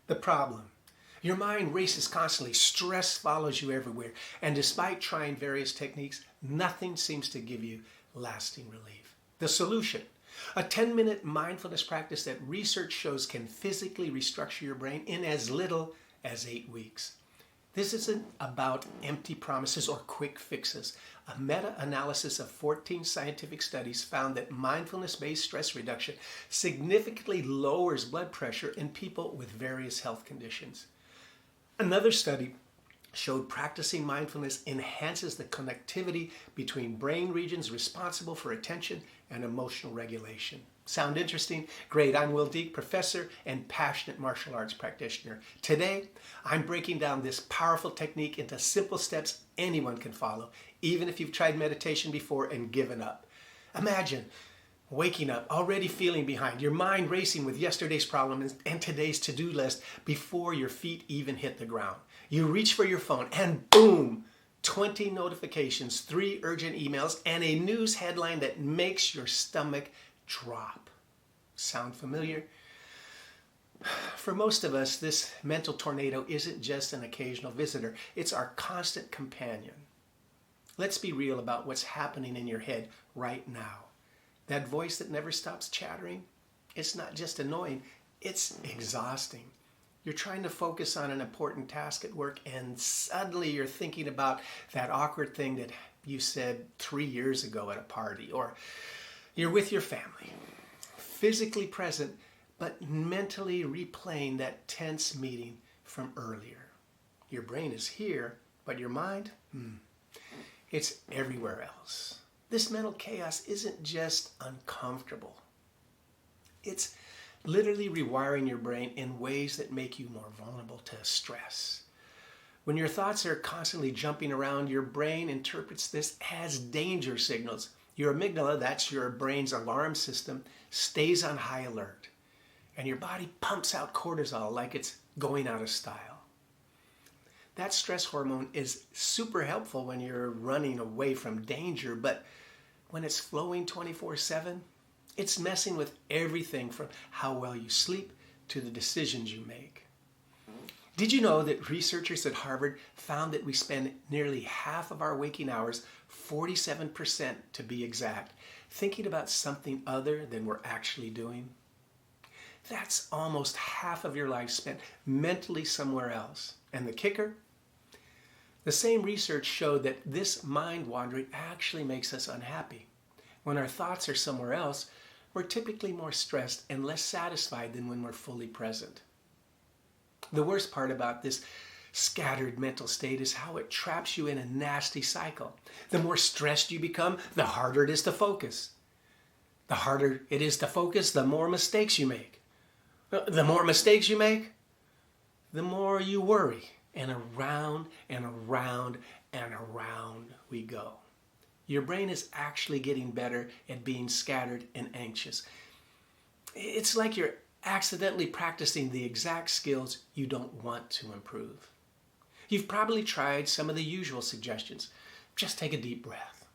The problem: your mind races constantly, stress follows you everywhere, and despite trying various techniques, nothing seems to give you lasting relief. The solution: a 10-minute mindfulness practice that research shows can physically restructure your brain in as little as 8 weeks. This isn't about empty promises or quick fixes. A meta-analysis of 14 scientific studies found that mindfulness-based stress reduction significantly lowers blood pressure in people with various health conditions. Another study showed practicing mindfulness enhances the connectivity between brain regions responsible for attention and emotional regulation. Sound interesting? Great. I'm Will Deek, professor and passionate martial arts practitioner. Today, I'm breaking down this powerful technique into simple steps anyone can follow, even if you've tried meditation before and given up. Imagine waking up, already feeling behind, your mind racing with yesterday's problem and today's to-do list before your feet even hit the ground. You reach for your phone and boom, 20 notifications, 3 urgent emails, and a news headline that makes your stomach drop. Sound familiar? For most of us, this mental tornado isn't just an occasional visitor. It's our constant companion. Let's be real about what's happening in your head right now. That voice that never stops chattering, it's not just annoying, it's exhausting. You're trying to focus on an important task at work and suddenly you're thinking about that awkward thing that you said 3 years ago at a party, or you're with your family, physically present, but mentally replaying that tense meeting from earlier. Your brain is here, but your mind, it's everywhere else. This mental chaos isn't just uncomfortable. It's literally rewiring your brain in ways that make you more vulnerable to stress. When your thoughts are constantly jumping around, your brain interprets this as danger signals. Your amygdala, that's your brain's alarm system, stays on high alert. And your body pumps out cortisol like it's going out of style. That stress hormone is super helpful when you're running away from danger, but when it's flowing 24/7, it's messing with everything from how well you sleep to the decisions you make. Did you know that researchers at Harvard found that we spend nearly half of our waking hours, 47% to be exact, thinking about something other than we're actually doing? That's almost half of your life spent mentally somewhere else. And the kicker? The same research showed that this mind wandering actually makes us unhappy. When our thoughts are somewhere else, we're typically more stressed and less satisfied than when we're fully present. The worst part about this scattered mental state is how it traps you in a nasty cycle. The more stressed you become, the harder it is to focus. The harder it is to focus, the more mistakes you make. The more mistakes you make, the more you worry. And around and around and around we go. Your brain is actually getting better at being scattered and anxious. It's like you're accidentally practicing the exact skills you don't want to improve. You've probably tried some of the usual suggestions. Just take a deep breath.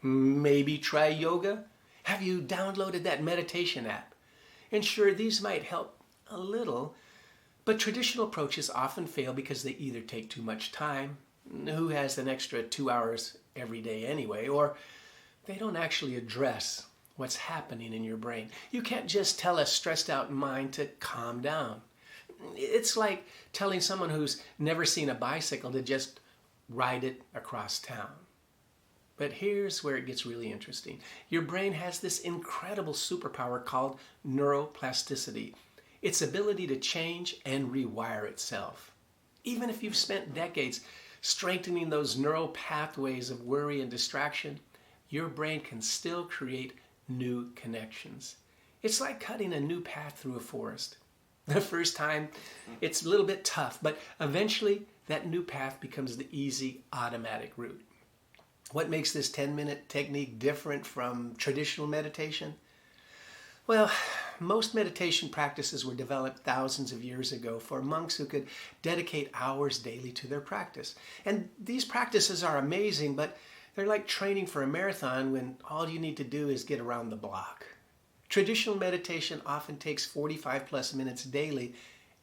Maybe try yoga. Have you downloaded that meditation app? And sure, these might help a little, but traditional approaches often fail because they either take too much time, who has an extra 2 hours every day anyway, or they don't actually address what's happening in your brain. You can't just tell a stressed out mind to calm down. It's like telling someone who's never seen a bicycle to just ride it across town. But here's where it gets really interesting. Your brain has this incredible superpower called neuroplasticity. Its ability to change and rewire itself. Even if you've spent decades strengthening those neural pathways of worry and distraction, your brain can still create new connections. It's like cutting a new path through a forest. The first time, it's a little bit tough, but eventually that new path becomes the easy, automatic route. What makes this 10-minute technique different from traditional meditation? Well, most meditation practices were developed thousands of years ago for monks who could dedicate hours daily to their practice. And these practices are amazing, but they're like training for a marathon when all you need to do is get around the block. Traditional meditation often takes 45 plus minutes daily,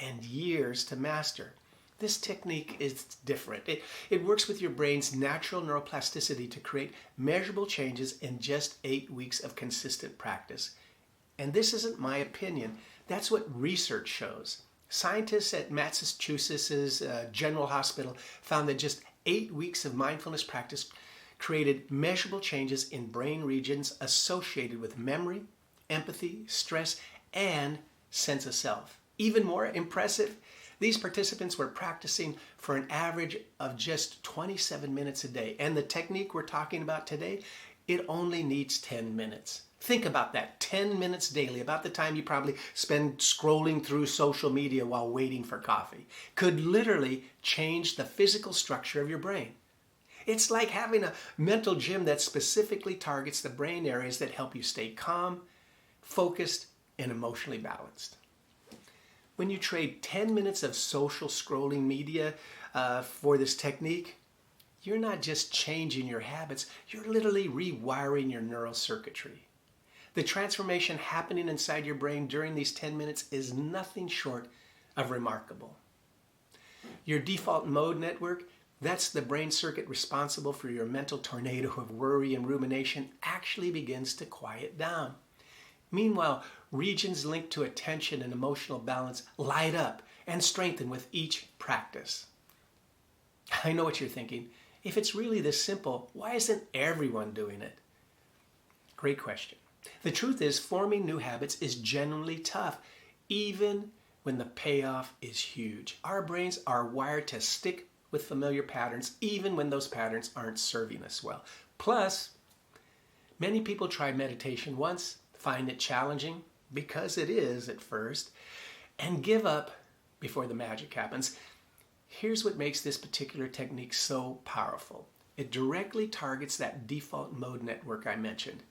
and years to master. This technique is different. It works with your brain's natural neuroplasticity to create measurable changes in just 8 weeks of consistent practice. And this isn't my opinion. That's what research shows. Scientists at Massachusetts General Hospital found that just 8 weeks of mindfulness practice created measurable changes in brain regions associated with memory, empathy, stress, and sense of self. Even more impressive, these participants were practicing for an average of just 27 minutes a day. And the technique we're talking about today, it only needs 10 minutes. Think about that, 10 minutes daily, about the time you probably spend scrolling through social media while waiting for coffee, could literally change the physical structure of your brain. It's like having a mental gym that specifically targets the brain areas that help you stay calm, focused, and emotionally balanced. When you trade 10 minutes of social scrolling media for this technique, you're not just changing your habits, you're literally rewiring your neural circuitry. The transformation happening inside your brain during these 10 minutes is nothing short of remarkable. Your default mode network, that's the brain circuit responsible for your mental tornado of worry and rumination, actually begins to quiet down. Meanwhile, regions linked to attention and emotional balance light up and strengthen with each practice. I know what you're thinking. If it's really this simple, why isn't everyone doing it? Great question. The truth is, forming new habits is genuinely tough, even when the payoff is huge. Our brains are wired to stick with familiar patterns, even when those patterns aren't serving us well. Plus, many people try meditation once, find it challenging, because it is at first, and give up before the magic happens. Here's what makes this particular technique so powerful. It directly targets that default mode network I mentioned,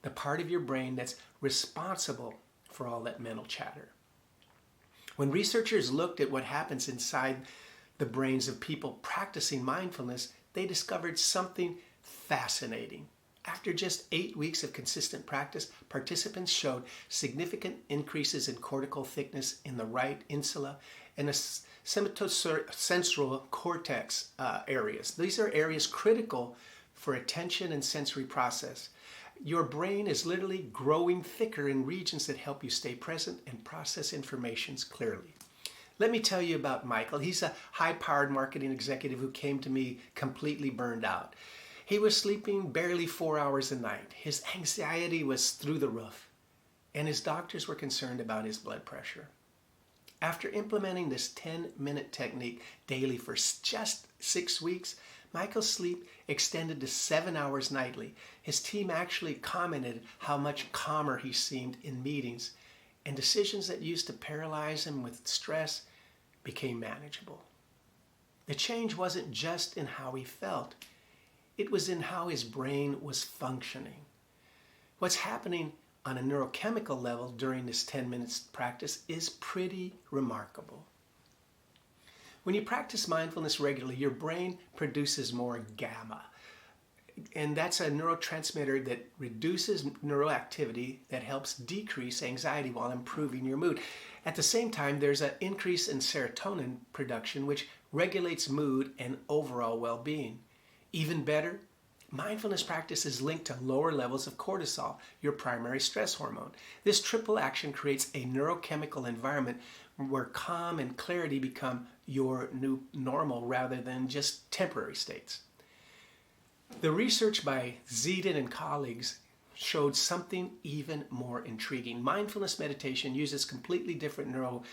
the part of your brain that's responsible for all that mental chatter. When researchers looked at what happens inside the brains of people practicing mindfulness, they discovered something fascinating. After just 8 weeks of consistent practice, participants showed significant increases in cortical thickness in the right insula and the semitocentral cortex areas. These are areas critical for attention and sensory process. Your brain is literally growing thicker in regions that help you stay present and process information clearly. Let me tell you about Michael. He's a high-powered marketing executive who came to me completely burned out. He was sleeping barely 4 hours a night. His anxiety was through the roof, and his doctors were concerned about his blood pressure. After implementing this 10-minute technique daily for just 6 weeks, Michael's sleep extended to 7 hours nightly. His team actually commented how much calmer he seemed in meetings, and decisions that used to paralyze him with stress became manageable. The change wasn't just in how he felt. It was in how his brain was functioning. What's happening on a neurochemical level during this 10 minutes practice is pretty remarkable. When you practice mindfulness regularly, your brain produces more gamma. And that's a neurotransmitter that reduces neuroactivity that helps decrease anxiety while improving your mood. At the same time, there's an increase in serotonin production, which regulates mood and overall well-being. Even better, mindfulness practice is linked to lower levels of cortisol, your primary stress hormone. This triple action creates a neurochemical environment where calm and clarity become your new normal rather than just temporary states. The research by Zedin and colleagues showed something even more intriguing. Mindfulness meditation uses completely different neural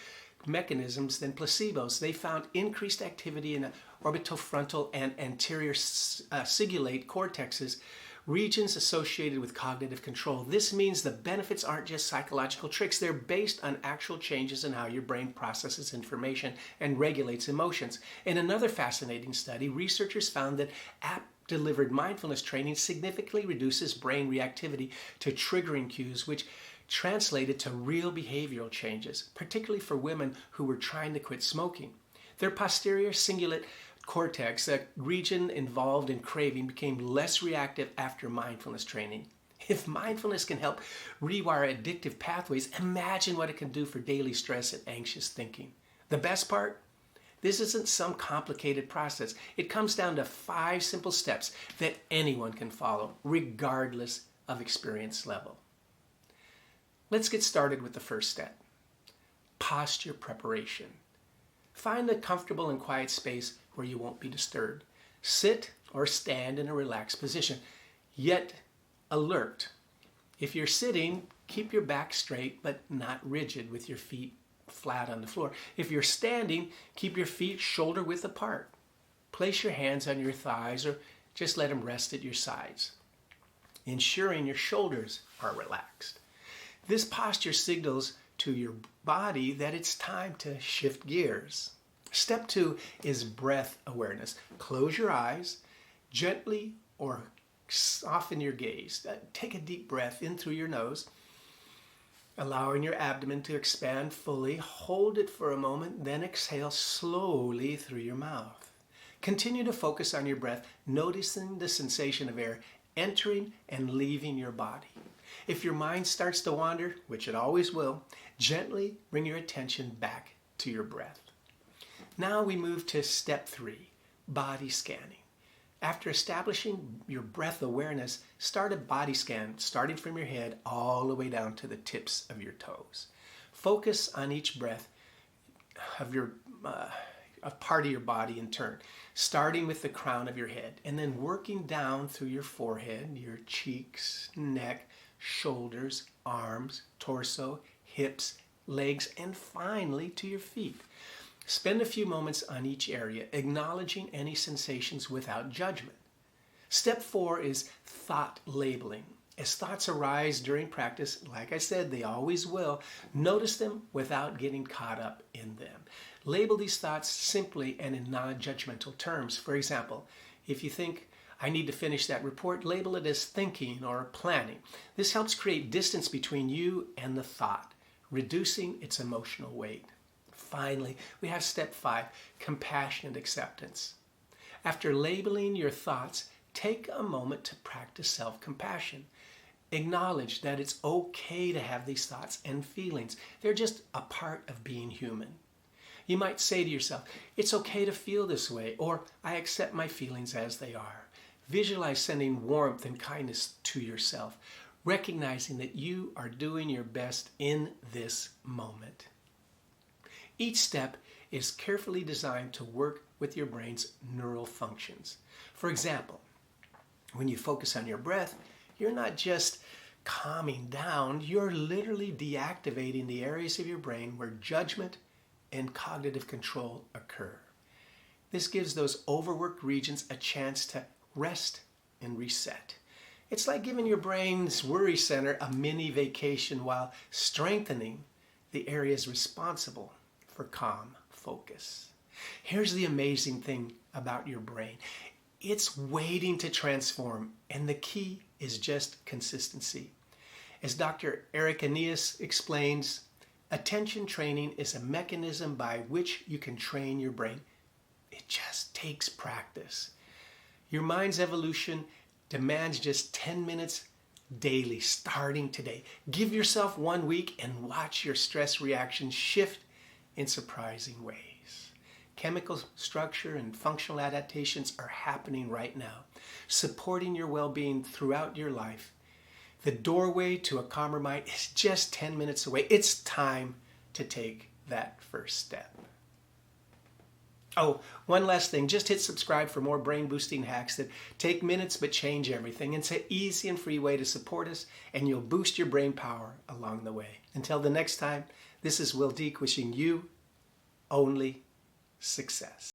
mechanisms than placebos. They found increased activity in the orbitofrontal and anterior cingulate cortexes, regions associated with cognitive control. This means the benefits aren't just psychological tricks. They're based on actual changes in how your brain processes information and regulates emotions. In another fascinating study, researchers found that app-delivered mindfulness training significantly reduces brain reactivity to triggering cues, which translated to real behavioral changes, particularly for women who were trying to quit smoking. Their posterior cingulate cortex, a region involved in craving, became less reactive after mindfulness training. If mindfulness can help rewire addictive pathways, imagine what it can do for daily stress and anxious thinking. The best part? This isn't some complicated process. It comes down to 5 simple steps that anyone can follow, regardless of experience level. Let's get started with the first step. Posture preparation. Find a comfortable and quiet space where you won't be disturbed. Sit or stand in a relaxed position, yet alert. If you're sitting, keep your back straight but not rigid with your feet flat on the floor. If you're standing, keep your feet shoulder width apart. Place your hands on your thighs or just let them rest at your sides, ensuring your shoulders are relaxed. This posture signals to your body that it's time to shift gears. Step 2 is breath awareness. Close your eyes, gently or soften your gaze. Take a deep breath in through your nose, allowing your abdomen to expand fully. Hold it for a moment, then exhale slowly through your mouth. Continue to focus on your breath, noticing the sensation of air entering and leaving your body. If your mind starts to wander, which it always will, gently bring your attention back to your breath. Now we move to step 3, body scanning. After establishing your breath awareness, start a body scan starting from your head all the way down to the tips of your toes. Focus on each breath of a part of your body in turn, starting with the crown of your head and then working down through your forehead, your cheeks, neck, shoulders, arms, torso, hips, legs, and finally to your feet. Spend a few moments on each area, acknowledging any sensations without judgment. Step 4 is thought labeling. As thoughts arise during practice, like I said, they always will, notice them without getting caught up in them. Label these thoughts simply and in non-judgmental terms. For example, if you think, I need to finish that report, label it as thinking or planning. This helps create distance between you and the thought, reducing its emotional weight. Finally, we have step 5, compassionate acceptance. After labeling your thoughts, take a moment to practice self-compassion. Acknowledge that it's okay to have these thoughts and feelings. They're just a part of being human. You might say to yourself, it's okay to feel this way, or I accept my feelings as they are. Visualize sending warmth and kindness to yourself, recognizing that you are doing your best in this moment. Each step is carefully designed to work with your brain's neural functions. For example, when you focus on your breath, you're not just calming down, you're literally deactivating the areas of your brain where judgment and cognitive control occur. This gives those overworked regions a chance to rest and reset. It's like giving your brain's worry center a mini vacation while strengthening the areas responsible for calm focus. Here's the amazing thing about your brain. It's waiting to transform, and the key is just consistency. As Dr. Eric Aeneas explains, attention training is a mechanism by which you can train your brain. It just takes practice. Your mind's evolution demands just 10 minutes daily, starting today. Give yourself 1 week and watch your stress reactions shift in surprising ways. Chemical structure and functional adaptations are happening right now, supporting your well-being throughout your life. The doorway to a calmer mind is just 10 minutes away. It's time to take that first step. Oh, one last thing. Just hit subscribe for more brain-boosting hacks that take minutes but change everything. It's an easy and free way to support us, and you'll boost your brain power along the way. Until the next time, this is Will Deek wishing you only success.